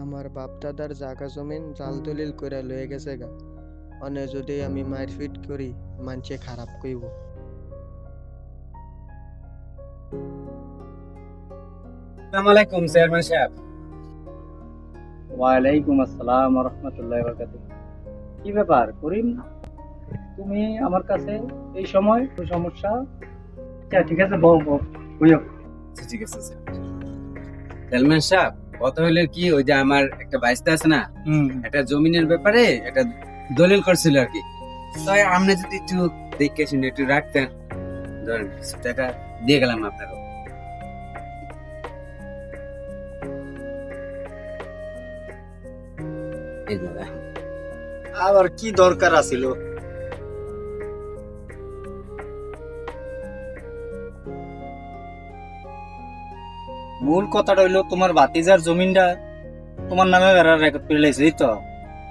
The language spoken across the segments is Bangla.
আমার বাপ দাদার জাগা জমিন জাল দলিল করে লয়ে গেছে গা। অনে যদি আমি মারপিট করি মানছে খারাপ কইব। আসসালামু আলাইকুম চেয়ারম্যান সাহেব। ওয়ালাইকুম আসসালাম ওয়া রাহমাতুল্লাহি ওয়া বারাকাতুহু। কি ব্যাপার করিম, তুমি আমার কাছে এই সময় কোন সমস্যা? আচ্ছা ঠিক আছে, বউ বইও। ঠিক আছে স্যার। চেয়ারম্যান সাহেব, কথা হলো কি, ওই যে আমার একটা বাইস্তা আছে না, একটা জমিনের ব্যাপারে একটা দলিল করছিল আর কি। তো আপনি যদি একটু দেখে শুনে একটু রাখতেন, ধরেন কিছু টাকা দিয়ে গেলাম আপনাকে। এই দাদা, আবার কি দরকার আছিল? মূল কথাটা হইলো তোমার ভাতিজার জমিনটা তোমার নামে রেকর্ড করে লাইছো, এই তো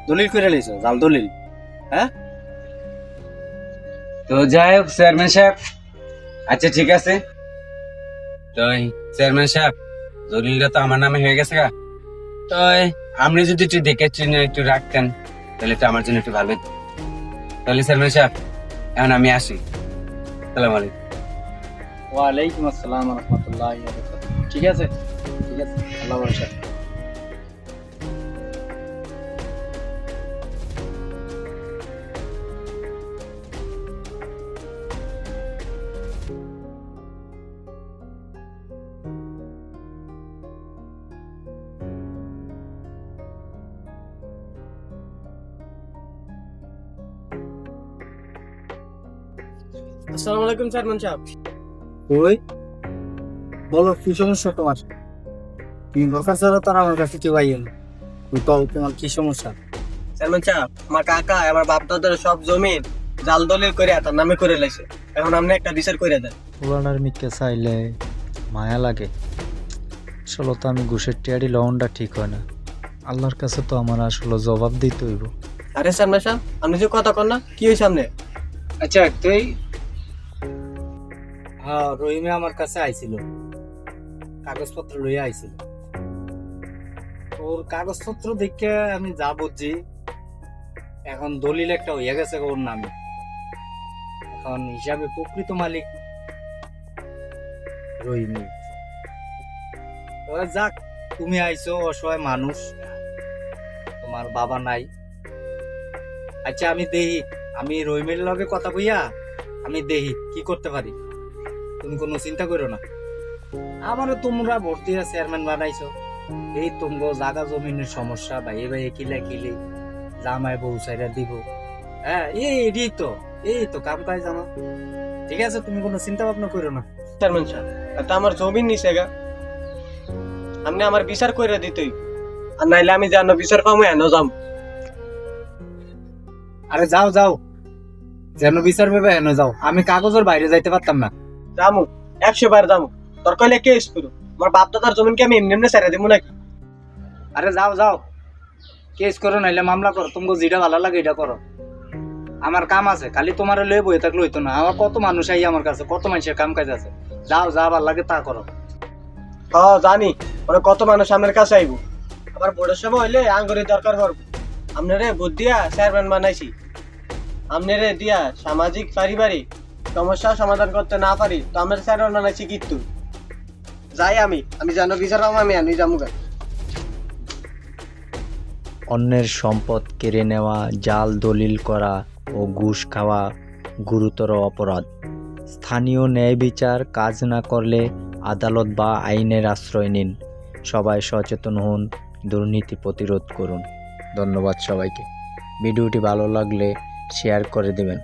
দলিল করে লাইছো, জাল দলিল। হ্যাঁ, তো যাই হোক চেয়ারম্যান সাহেব, আচ্ছা ঠিক আছে। তো চেয়ারম্যান সাহেব, দলিলটা তো আমার নামে হয়ে গেছে গা। তো আপনি যদি একটু দেখে চিনে একটু রাখতেন তাহলে তো আমার জন্য একটু ভালো হতো। তাহলে চেয়ারম্যান সাহেব, এখন আমি আসি। সালাম আলাইকুম। ওয়ালাইকুম আসসালাম ওয়া রাহমাতুল্লাহি ওয়া বারাকাতুহু। ঠিক আছে, ঠিক আছে, আল্লাহ ভরসা। আসসালামু আলাইকুম চেয়ারম্যান সাহেব। ওই বলো, কি সমস্যা তোমার? তুমি দরকার ছাড়া তো আমার কাছে কেউ আইয়েন। ওই তো তোমার কি সমস্যা? চেয়ারম্যান সাহেব, আমার কাকা আমার বাপ দাদার সব জমিন জাল দলিল করে তার নামে করে লাইছে। এখন আপনি একটা বিচার করে দেন। পুরানার মিকে চাইলে মায়া লাগে। আসলে তো আমি ঘুষের টিয়ারি লওনটা ঠিক হয় না। আল্লাহর কাছে তো আমার আসলে জবাব দিতে হইব। আরে চেয়ারম্যান সাহেব, আপনি যে কথা কন না, কি হয়েছে সামনে? আচ্ছা তুই, হ্যাঁ রহিমে আমার কাছে আইছিল, কাগজপত্র লইয়া আইছিল। ওর কাগজপত্র দেখে আমি যা বুঝছি, এখন দলিল একটা হইয়া গেছে ওর নামে। এখন হিসাবে প্রকৃত মালিক রহিমি। যাক, তুমি আইছো, অসহায় মানুষ, তোমার বাবা নাই। আচ্ছা আমি দেখি, আমি রহিমের লগে কথা বইয়া আমি দেখি কি করতে পারি। তুমি কোনো চিন্তা করো না। আমারও তোমরা ভোট দিয়া চেয়ারম্যান বানাইছো, এই তোমগো জাগা জমিনের সমস্যা ভাইয়ে ভাইয়ে কিলা কিলি জামাই বউ সাইরা দিব। হ্যাঁ, এই তো কাম কাজ জানো। ঠিক আছে, তুমি কোনো চিন্তা ভাবনা করো না। চেয়ারম্যান সাহেব, এটা আমার জমিন নিছে গা, আপনি আমার বিচার করে দিতেই, আর নাইলে আমি জানো বিচার পাবো এনো যাম। আরে যাও যাও, যেন বিচার ভেবে হেন যাও। আমি কাগজের বাইরে যাইতে পারতাম না। যামু, 100 বার যামু, দরকার হলে কেস করু। আমার বাপ দাদার জমিনকে আমি এমনি এমনি ছেড়ে দিব নাকি? আরে যাও যাও, কেস করো নাইলে মামলা করো, তোমাকে যেটা ভালো লাগে এটা করো। আমার কাম আছে, খালি তোমার লয়ে বই থাকলে হইতো না। আমার কত মানুষ আই আমার কাছে, কত মানুষের কাম কাজ আছে। যাও যা ভালো লাগে তা করো। হ্যাঁ জানি, মানে কত মানুষ আপনার কাছে আইব। আবার ভোটের সময় হইলে আঙ্গুরের দরকার পড়বো। আপনারে ভোট দিয়া চেয়ারম্যান বানাইছি, আপনারে দিয়া সামাজিক পারিবারিক সমস্যা সমাধান করতে না পারি তো আমরা চেয়ারম্যান বানাইছি কিন্তু। যাই আমি জানো বিচার পাবো, আমি আনি যামুগা। অন্যের সম্পদ কেড়ে নেওয়া, জাল দলিল করা ও ঘুষ খাওয়া গুরুতর অপরাধ। স্থানীয় ন্যায় বিচার কাজ না করলে আদালত বা আইনের আশ্রয় নিন। সবাই সচেতন হন, দুর্নীতি প্রতিরোধ করুন। ধন্যবাদ সবাইকে। ভিডিওটি ভালো লাগলে শেয়ার করে দেবেন।